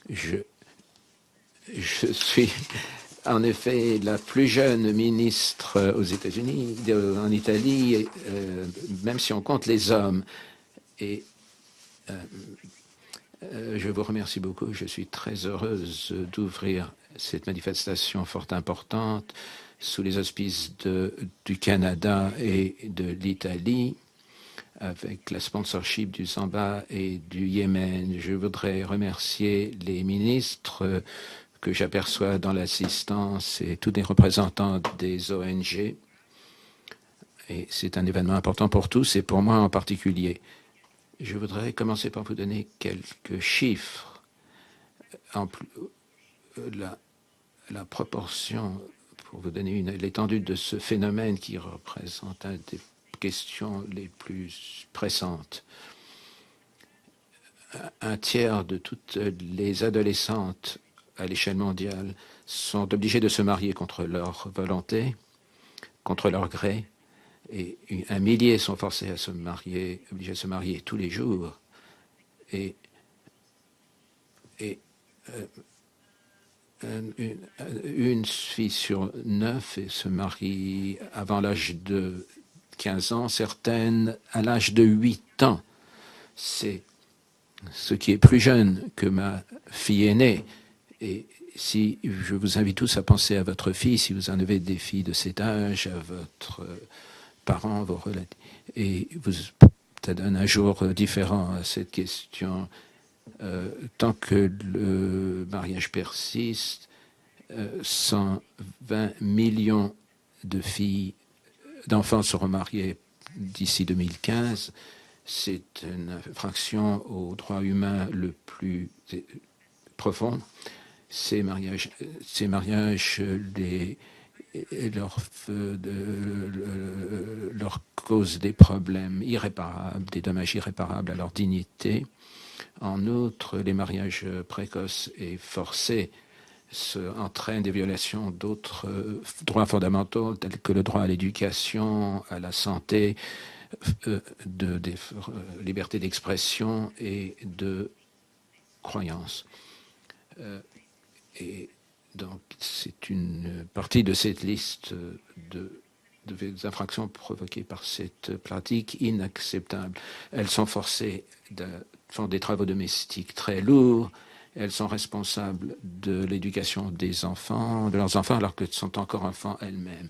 Je suis en effet la plus jeune ministre aux États-Unis, en Italie, même si on compte les hommes. Et je vous remercie beaucoup. Je suis très heureuse d'ouvrir cette manifestation fort importante sous les auspices du Canada et de l'Italie, avec la sponsorship du Zambie et du Yémen. Je voudrais remercier les ministres que j'aperçois dans l'assistance et tous les représentants des ONG. Et c'est un événement important pour tous et pour moi en particulier. Je voudrais commencer par vous donner quelques chiffres. La proportion, pour vous donner l'étendue de ce phénomène qui représente une des questions les plus pressantes. Un tiers de toutes les adolescentes à l'échelle mondiale sont obligées de se marier contre leur volonté, contre leur gré, et 1 millier sont forcés à se marier, obligés de se marier tous les jours. Et une fille sur 9 se marie avant l'âge de 15 ans, certaines à l'âge de 8 ans. C'est ce qui est plus jeune que ma fille aînée. Et si je vous invite tous à penser à votre fille, si vous en avez des filles de cet âge, à votre parents, vos relatifs, et vous, ça donne un jour différent à cette question. Tant que le mariage persiste, 120 millions de filles, d'enfants seront mariés d'ici 2015. C'est une infraction aux droits humains le plus profond. Ces mariages leur cause des problèmes irréparables, des dommages irréparables à leur dignité. En outre, les mariages précoces et forcés entraînent des violations d'autres droits fondamentaux, tels que le droit à l'éducation, à la santé, de liberté d'expression et de croyance. Et donc, c'est une partie de cette liste des infractions provoquées par cette pratique inacceptable. Elles sont forcées font des travaux domestiques très lourds. Elles sont responsables de l'éducation des enfants, de leurs enfants, alors qu'elles sont encore enfants elles-mêmes.